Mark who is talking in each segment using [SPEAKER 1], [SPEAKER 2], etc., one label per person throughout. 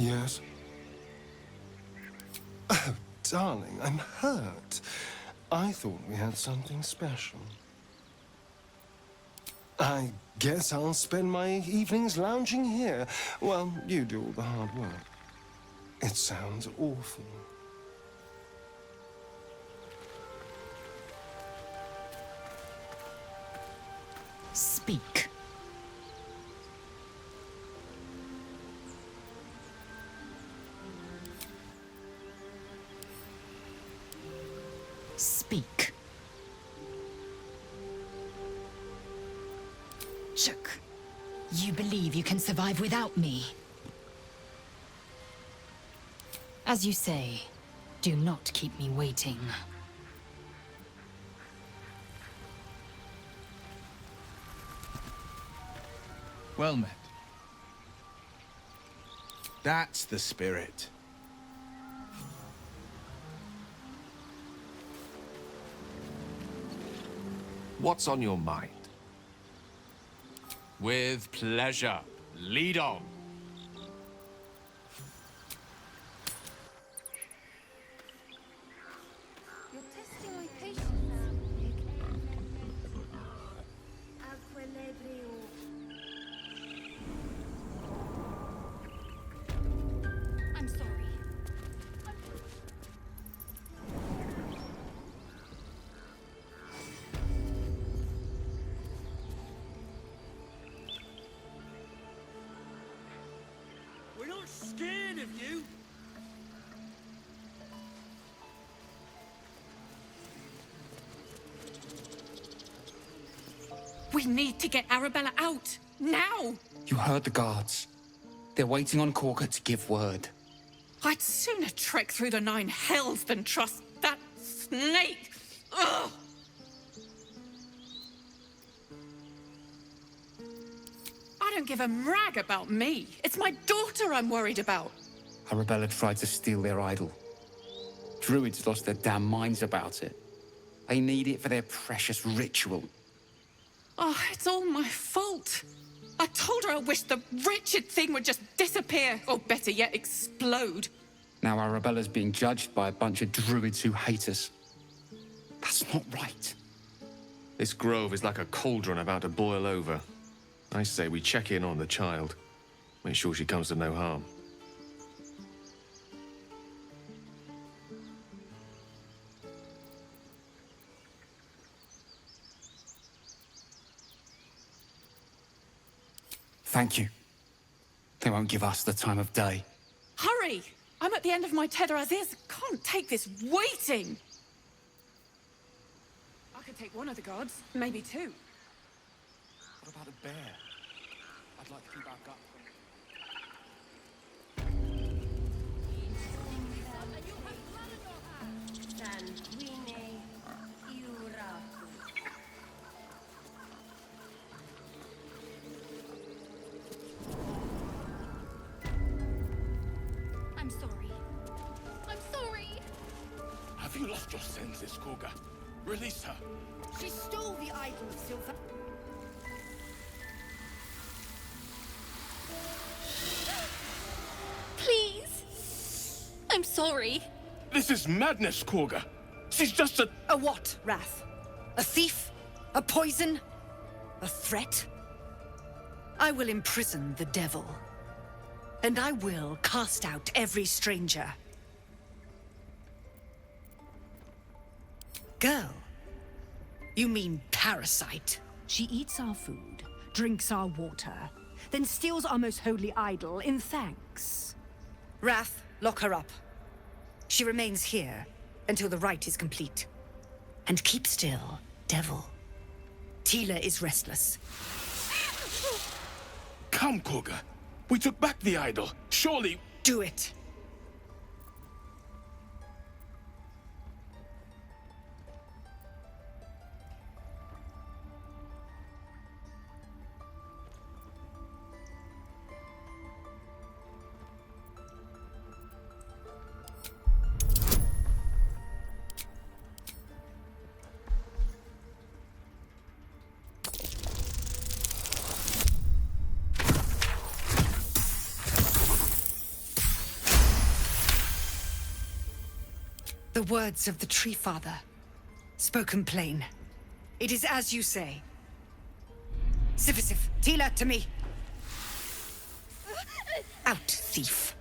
[SPEAKER 1] Yes? Oh, darling, I'm hurt. I thought we had something special. I guess I'll spend my evenings lounging here while you do all the hard work. It sounds awful.
[SPEAKER 2] Speak. Speak. Shook. You believe you can survive without me? As you say, do not keep me waiting.
[SPEAKER 3] Well met. That's the spirit.
[SPEAKER 4] What's on your mind? With pleasure. Lead on.
[SPEAKER 5] You're testing my patience. I'm sorry.
[SPEAKER 6] We're not scared of you.
[SPEAKER 7] We need to get Arabella out! Now!
[SPEAKER 8] You heard the guards. They're waiting on Corker to give word.
[SPEAKER 7] I'd sooner trek through the 9 hells than trust that snake! Ugh! I don't give a rag about me. It's my daughter I'm worried about.
[SPEAKER 8] Arabella tried to steal their idol. Druids lost their damn minds about it. They need it for their precious ritual.
[SPEAKER 7] Oh, it's all my fault. I told her I wished the wretched thing would just disappear, or better yet, explode.
[SPEAKER 8] Now Arabella's being judged by a bunch of druids who hate us. That's not right.
[SPEAKER 4] This grove is like a cauldron about to boil over. I say we check in on the child. Make sure she comes to no harm.
[SPEAKER 8] Thank you. They won't give us the time of day.
[SPEAKER 7] Hurry! I'm at the end of my tether as is. Can't take this waiting. I could take one of the guards, maybe 2.
[SPEAKER 8] What about a bear? I'd like to keep our gut.
[SPEAKER 5] I'm sorry. I'm sorry.
[SPEAKER 6] Have you lost your senses, Koga? Release her.
[SPEAKER 5] She stole the idol of silver. Please. I'm sorry.
[SPEAKER 6] This is madness, Koga. She's just a...
[SPEAKER 9] A what, Wrath? A thief? A poison? A threat? I will imprison the devil. And I will cast out every stranger. Girl, you mean parasite?
[SPEAKER 10] She eats our food, drinks our water, then steals our most holy idol in thanks.
[SPEAKER 9] Wrath, lock her up. She remains here until the rite is complete. And keep still, devil. Tila is restless.
[SPEAKER 6] Come, Koga. We took back the idol. Surely...
[SPEAKER 9] Do it. The words of the Tree Father, spoken plain. It is as you say. Sifisif, Tila, to me! Out, thief.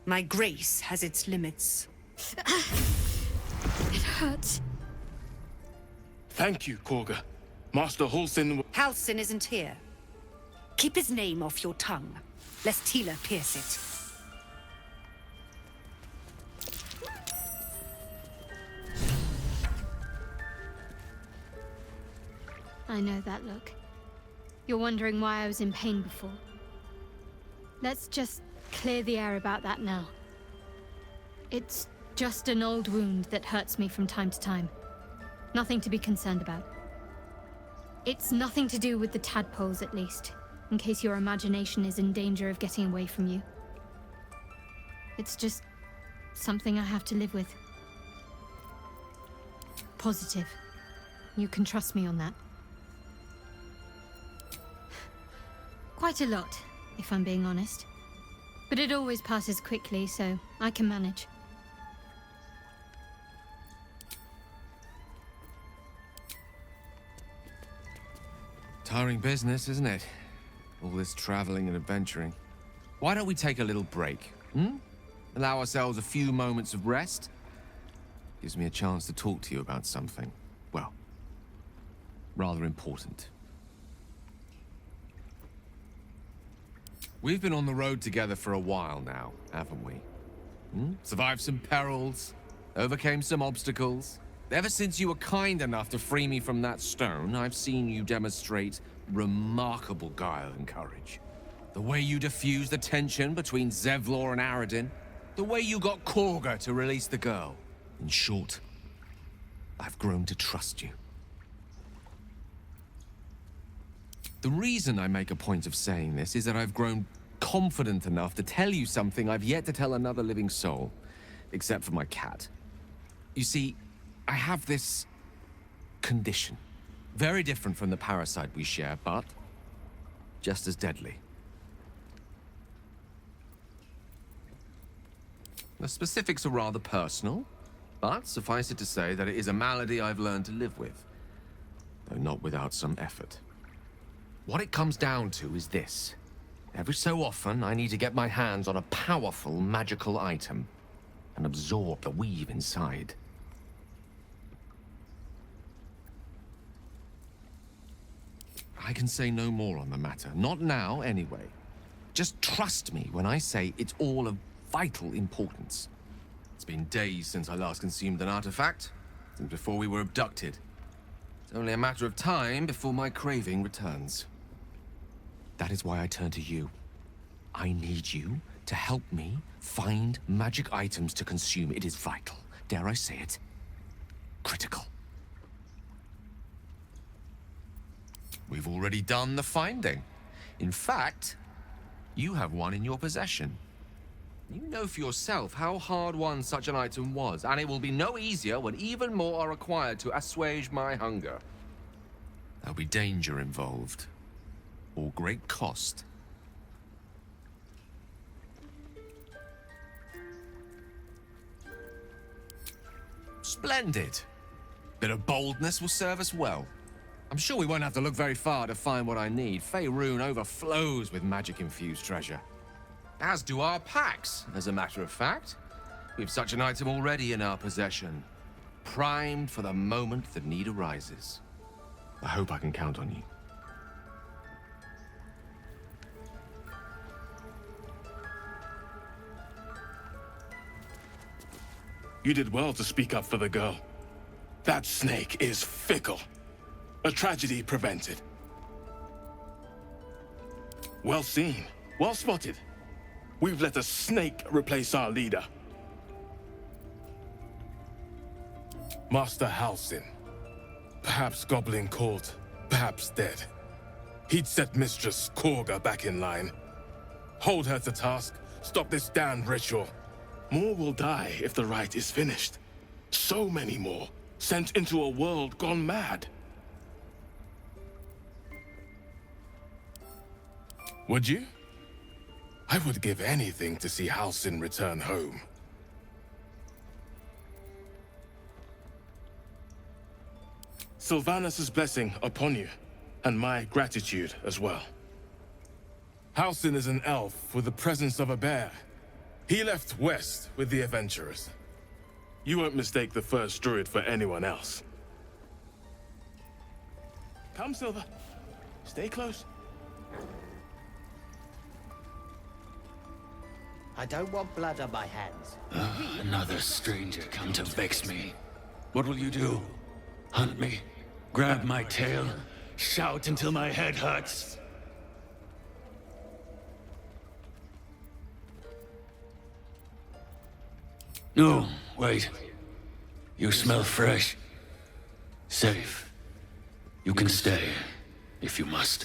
[SPEAKER 9] My grace has its limits.
[SPEAKER 5] It hurts.
[SPEAKER 6] Thank you, Korga. Master Halsin.
[SPEAKER 9] Halsin isn't here. Keep his name off your tongue, lest Tila pierce it.
[SPEAKER 5] I know that look. You're wondering why I was in pain before. Let's just clear the air about that now. It's just an old wound that hurts me from time to time. Nothing to be concerned about. It's nothing to do with the tadpoles, at least, in case your imagination is in danger of getting away from you. It's just something I have to live with. Positive. You can trust me on that. Quite a lot, if I'm being honest. But it always passes quickly, so I can manage.
[SPEAKER 4] Tiring business, isn't it? All this traveling and adventuring. Why don't we take a little break, hmm? Allow ourselves a few moments of rest? Gives me a chance to talk to you about something, well, rather important. We've been on the road together for a while now, haven't we? Survived some perils, overcame some obstacles. Ever since you were kind enough to free me from that stone, I've seen you demonstrate remarkable guile and courage. The way you diffused the tension between Zevlor and Aradin, the way you got Korga to release the girl. In short, I've grown to trust you. The reason I make a point of saying this is that I've grown confident enough to tell you something I've yet to tell another living soul, except for my cat. You see, I have this condition. Very different from the parasite we share, but just as deadly. The specifics are rather personal, but suffice it to say that it is a malady I've learned to live with, though not without some effort. What it comes down to is this. Every so often, I need to get my hands on a powerful magical item and absorb the weave inside. I can say no more on the matter. Not now, anyway. Just trust me when I say it's all of vital importance. It's been days since I last consumed an artifact, since before we were abducted. It's only a matter of time before my craving returns. That is why I turn to you. I need you to help me find magic items to consume. It is vital. Dare I say it? Critical. We've already done the finding. In fact, you have one in your possession. You know for yourself how hard-won such an item was, and it will be no easier when even more are required to assuage my hunger. There'll be danger involved, or great cost. Splendid. Bit of boldness will serve us well. I'm sure we won't have to look very far to find what I need. Faerun overflows with magic-infused treasure. As do our packs, as a matter of fact. We have such an item already in our possession, primed for the moment the need arises. I hope I can count on you.
[SPEAKER 6] You did well to speak up for the girl. That snake is fickle. A tragedy prevented. Well seen. Well spotted. We've let a snake replace our leader. Master Halsin. Perhaps Goblin caught, perhaps dead. He'd set Mistress Korga back in line. Hold her to task, stop this damned ritual. More will die if the rite is finished. So many more, sent into a world gone mad. Would you? I would give anything to see Halsin return home. Sylvanus' blessing upon you, and my gratitude as well. Halsin is an elf with the presence of a bear. He left west with the adventurers. You won't mistake the first druid for anyone else. Come, Silver. Stay close.
[SPEAKER 11] I don't want blood on my hands.
[SPEAKER 12] Another stranger come to vex me. What will you do? Hunt me? Grab my tail? Shout until my head hurts? No, wait. You smell fresh. Safe. You can stay, if you must.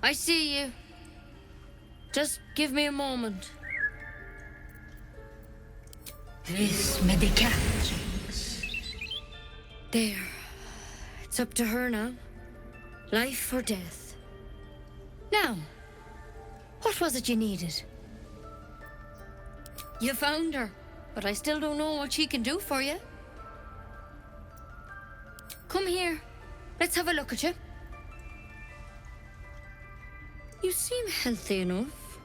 [SPEAKER 13] I see you. Just give me a moment.
[SPEAKER 9] This medicament.
[SPEAKER 13] There. It's up to her now. Life or death. Now, what was it you needed? You found her, but I still don't know what she can do for you. Come here. Let's have a look at you. You seem healthy enough.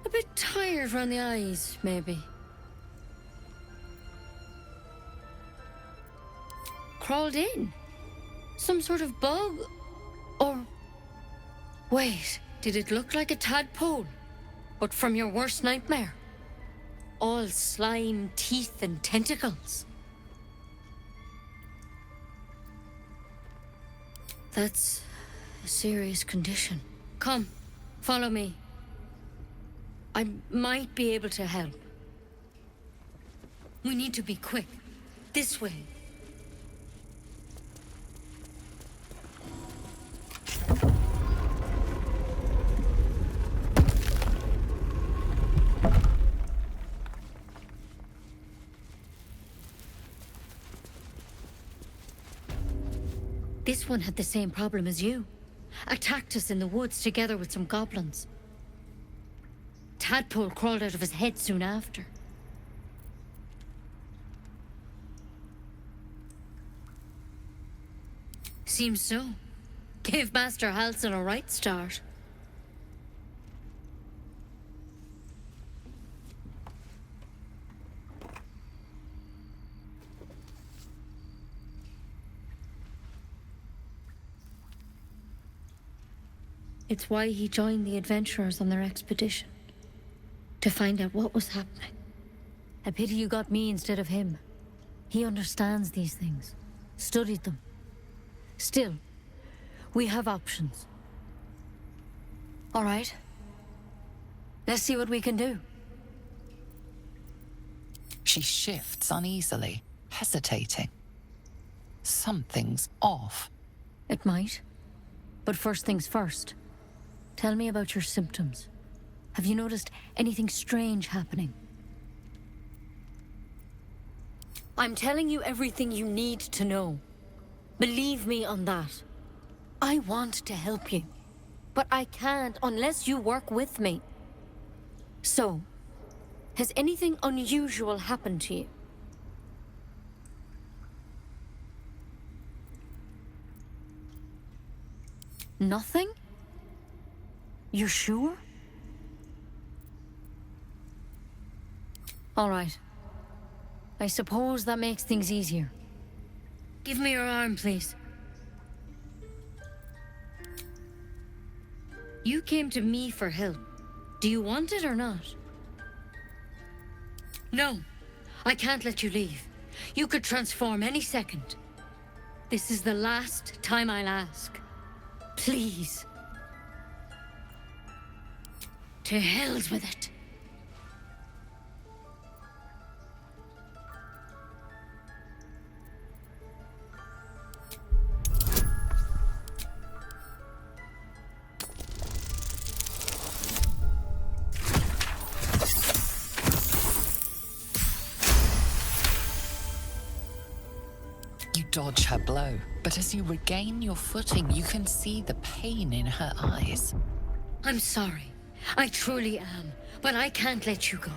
[SPEAKER 13] A bit tired around the eyes, maybe. Crawled in? Some sort of bug? Or... Wait, did it look like a tadpole? But from your worst nightmare? All slime, teeth, and tentacles. That's a serious condition. Come, follow me. I might be able to help. We need to be quick. This way. This one had the same problem as you. Attacked us in the woods together with some goblins. Tadpole crawled out of his head soon after. Seems so. Gave Master Halsin a right start. It's why he joined the adventurers on their expedition. To find out what was happening. A pity you got me instead of him. He understands these things. Studied them. Still, we have options. All right. Let's see what we can do.
[SPEAKER 14] She shifts uneasily, hesitating. Something's off.
[SPEAKER 13] It might. But first things first. Tell me about your symptoms. Have you noticed anything strange happening? I'm telling you everything you need to know. Believe me on that. I want to help you, but I can't unless you work with me. So, has anything unusual happened to you? Nothing? You're sure? All right. I suppose that makes things easier. Give me your arm, please. You came to me for help. Do you want it or not? No. I can't let you leave. You could transform any second. This is the last time I'll ask. Please. To hell's with it.
[SPEAKER 14] You dodge her blow, but as you regain your footing, you can see the pain in her eyes.
[SPEAKER 13] I'm sorry. I truly am. But I can't let you go.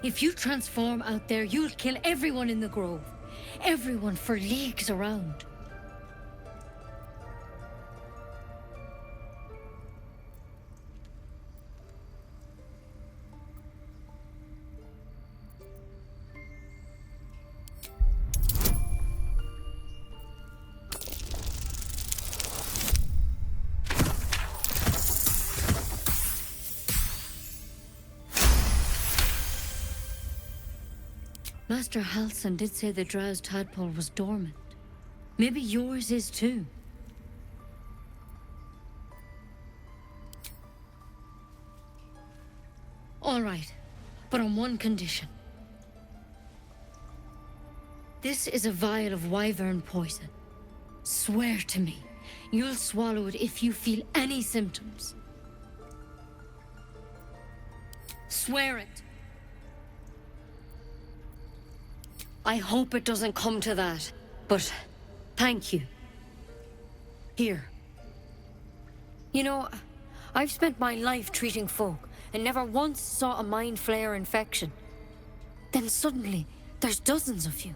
[SPEAKER 13] If you transform out there, you'll kill everyone in the grove. Everyone for leagues around. Master Halsin did say the Drow's tadpole was dormant. Maybe yours is too. All right, but on one condition. This is a vial of wyvern poison. Swear to me, you'll swallow it if you feel any symptoms. Swear it. I hope it doesn't come to that, but thank you. Here. You know, I've spent my life treating folk and never once saw a mind flare infection. Then suddenly, there's dozens of you.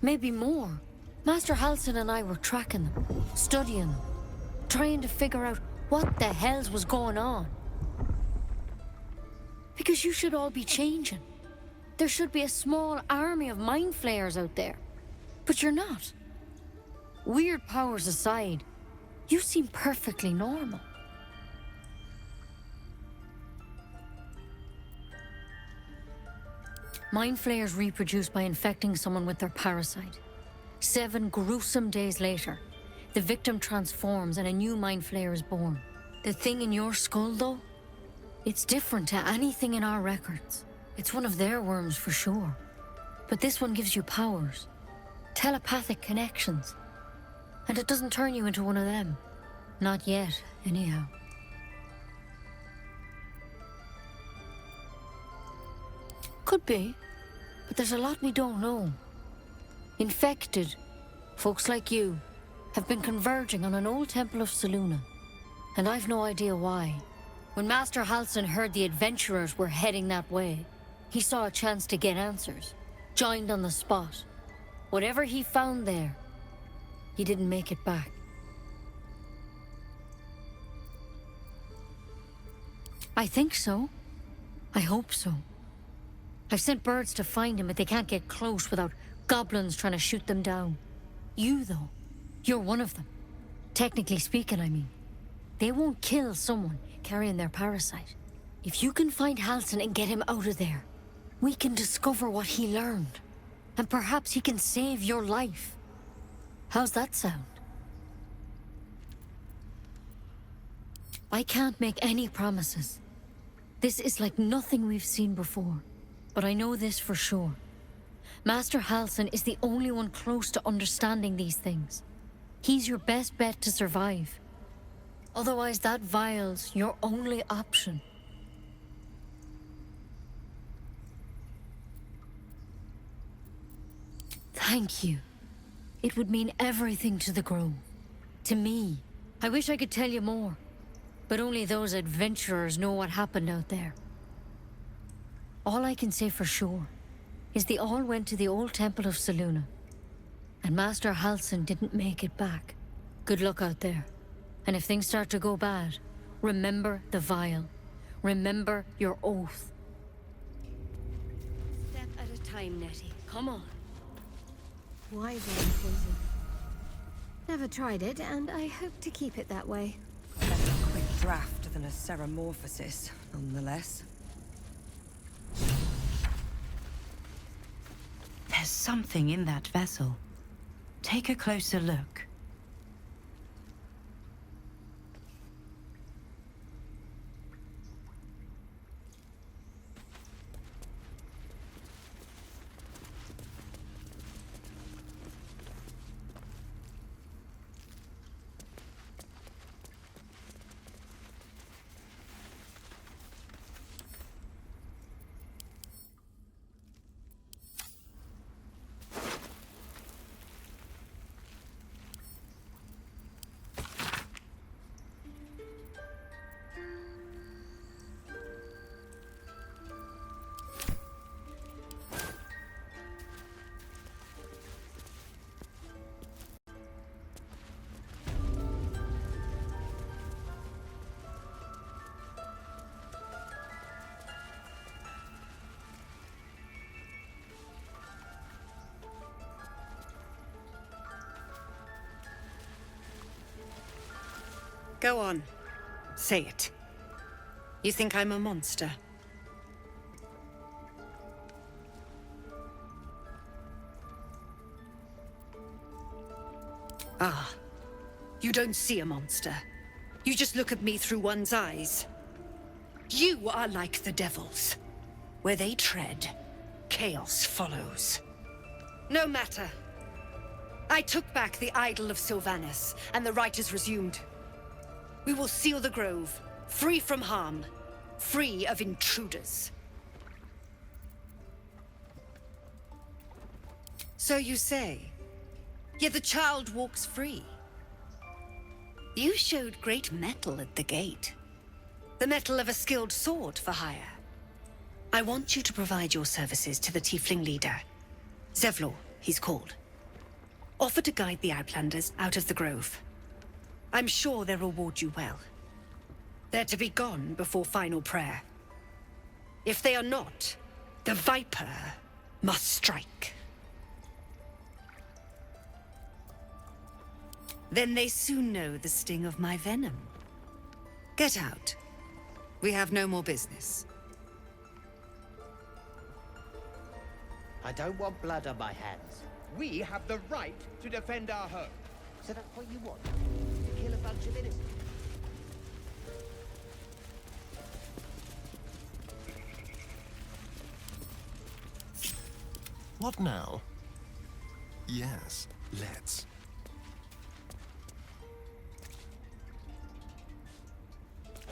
[SPEAKER 13] Maybe more. Master Halsin and I were tracking them, studying them, trying to figure out what the hells was going on. Because you should all be changing. There should be a small army of mind flayers out there. But you're not. Weird powers aside, you seem perfectly normal. Mind flayers reproduce by infecting someone with their parasite. 7 gruesome days later, the victim transforms and a new mind flayer is born. The thing in your skull, though, it's different to anything in our records. It's one of their worms for sure. But this one gives you powers. Telepathic connections. And it doesn't turn you into one of them. Not yet, anyhow. Could be. But there's a lot we don't know. Infected, folks like you, have been converging on an old temple of Selûne. And I've no idea why. When Master Halsin heard the adventurers were heading that way, he saw a chance to get answers, joined on the spot. Whatever he found there, he didn't make it back. I think so. I hope so. I've sent birds to find him, but they can't get close without goblins trying to shoot them down. You, though, you're one of them. Technically speaking, I mean. They won't kill someone carrying their parasite. If you can find Halsin and get him out of there, we can discover what he learned. And perhaps he can save your life. How's that sound? I can't make any promises. This is like nothing we've seen before. But I know this for sure. Master Halsin is the only one close to understanding these things. He's your best bet to survive. Otherwise, that vial's your only option. Thank you. It would mean everything to the Grove. To me. I wish I could tell you more. But only those adventurers know what happened out there. All I can say for sure is they all went to the old temple of Selûne. And Master Halsin didn't make it back. Good luck out there. And if things start to go bad, remember the vial. Remember your oath. Step at a time, Nettie. Come on.
[SPEAKER 5] Wyvern poison. Never tried it, and I hope to keep it that way.
[SPEAKER 15] Better a quick draft than a ceramorphosis, nonetheless.
[SPEAKER 16] There's something in that vessel. Take a closer look.
[SPEAKER 9] Go on. Say it. You think I'm a monster? Ah. You don't see a monster. You just look at me through one's eyes. You are like the devils. Where they tread, chaos follows. No matter. I took back the idol of Sylvanas, and the rite is resumed. We will seal the grove, free from harm, free of intruders. So you say, yet the child walks free. You showed great mettle at the gate. The mettle of a skilled sword for hire. I want you to provide your services to the tiefling leader. Zevlor, he's called. Offer to guide the Outlanders out of the grove. I'm sure they'll reward you well. They're to be gone before final prayer. If they are not, the Viper must strike. Then they soon know the sting of my venom. Get out. We have no more business.
[SPEAKER 11] I don't want blood on my hands.
[SPEAKER 17] We have the right to defend our home.
[SPEAKER 11] So that's what you want? To kill a bunch of innocents?
[SPEAKER 1] What now? Yes, let's.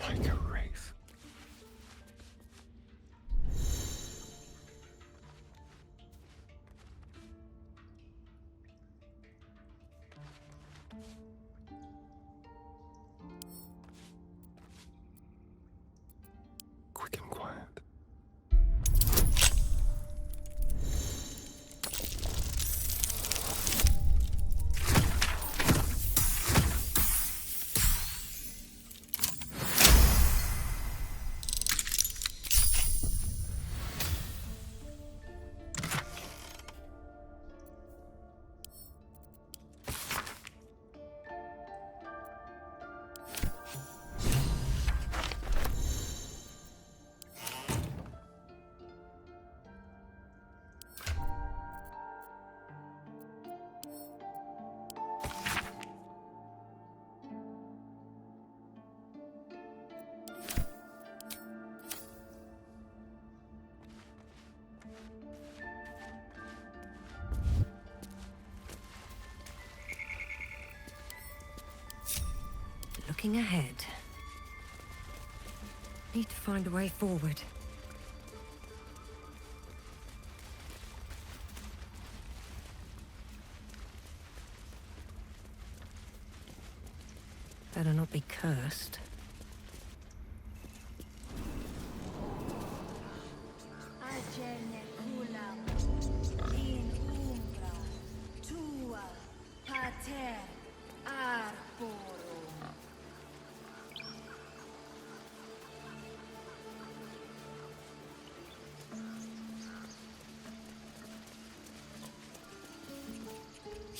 [SPEAKER 1] Like a wraith. Quick and quiet.
[SPEAKER 15] Looking ahead. Need to find a way forward. Better not be cursed.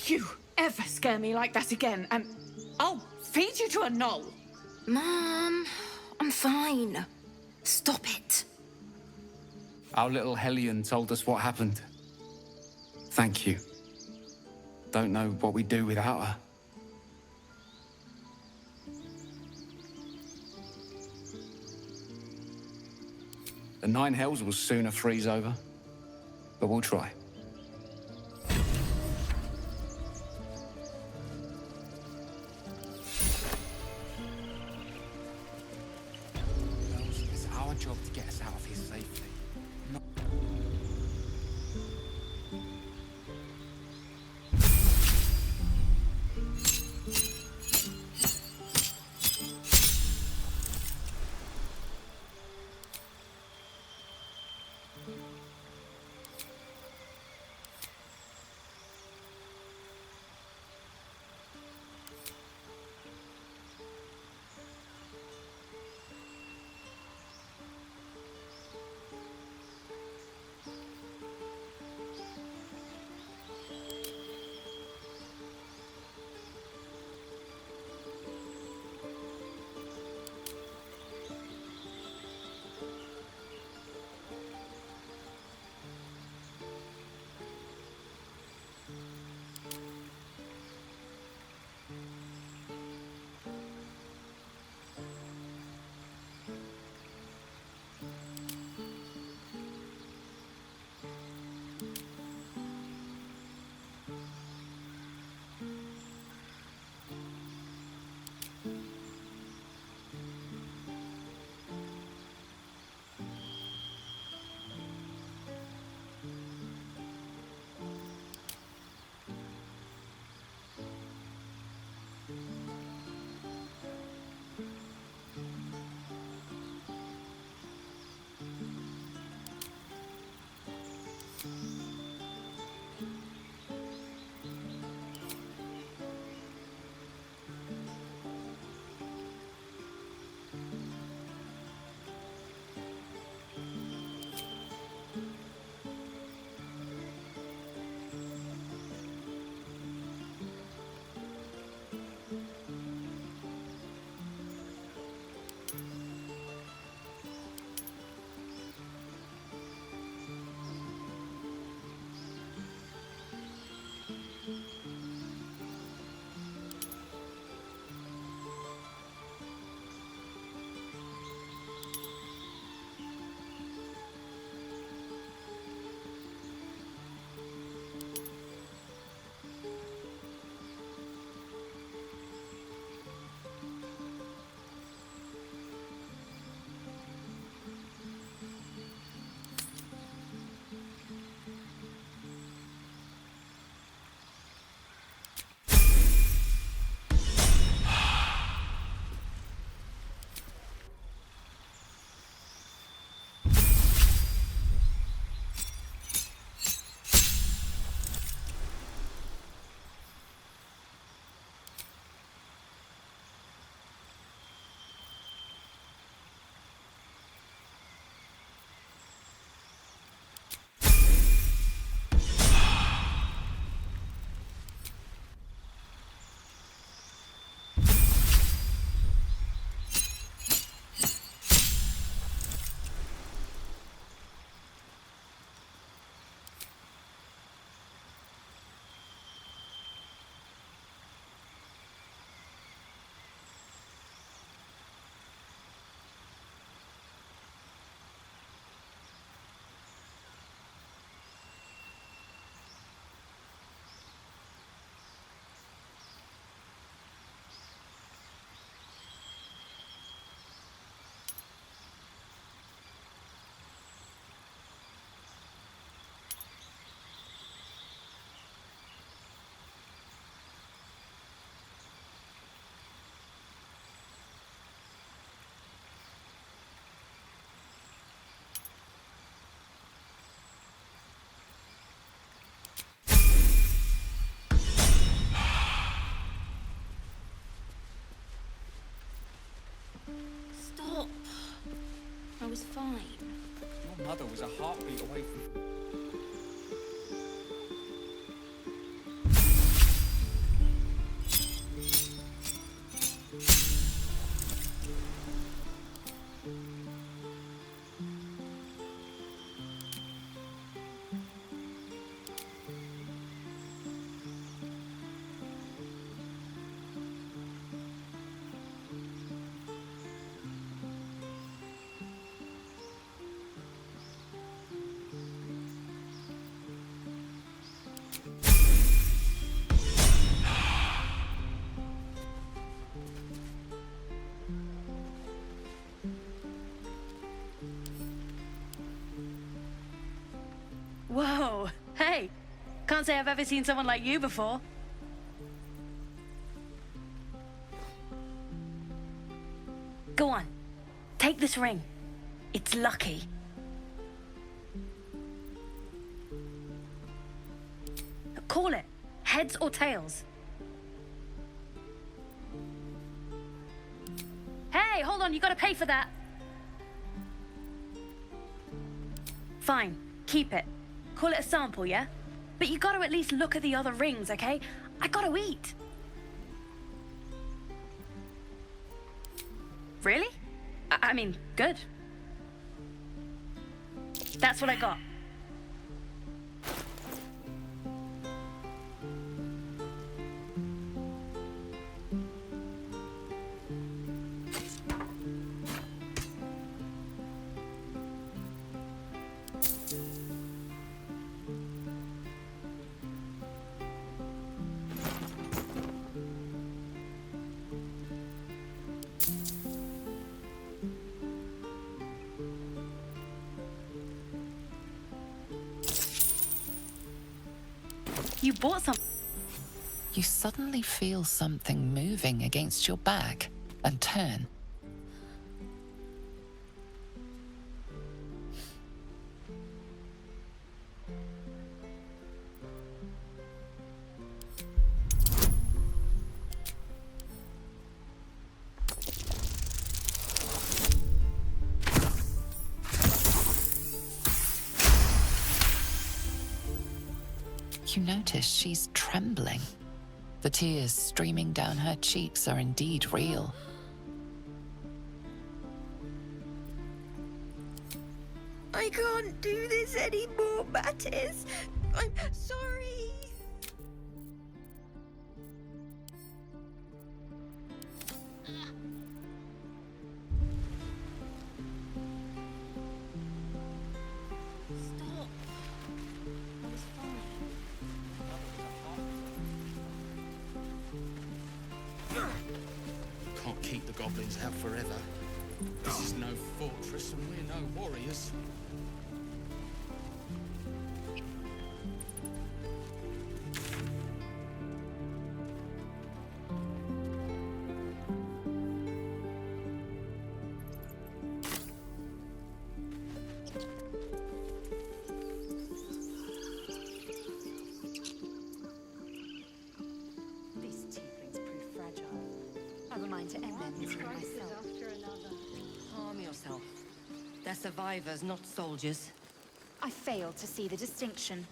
[SPEAKER 7] You ever scare me like that again, and I'll feed you to a knoll.
[SPEAKER 18] Mom, I'm fine. Stop it.
[SPEAKER 8] Our little Hellion told us what happened. Thank you. Don't know what we'd do without her. The Nine Hells will sooner freeze over, but we'll try. It's our job to get us out of here safely.
[SPEAKER 11] away from...
[SPEAKER 19] Whoa, hey, can't say I've ever seen someone like you before. Go on, take this ring. It's lucky. Call it, heads or tails. Hey, hold on, you gotta pay for that. Fine, keep it. Call it a sample, yeah? But you gotta at least look at the other rings, okay? I gotta eat. Really? I mean, good. That's what I got. You bought some.
[SPEAKER 14] You suddenly feel something moving against your back and turn. You notice she's trembling. The tears streaming down her cheeks are indeed real.
[SPEAKER 18] I can't do this anymore, Mattis. I'm sorry.
[SPEAKER 3] Can't keep the goblins out forever. This is no fortress and we're no warriors.
[SPEAKER 15] Calm yourself. They're survivors, not soldiers.
[SPEAKER 20] I fail to see the distinction.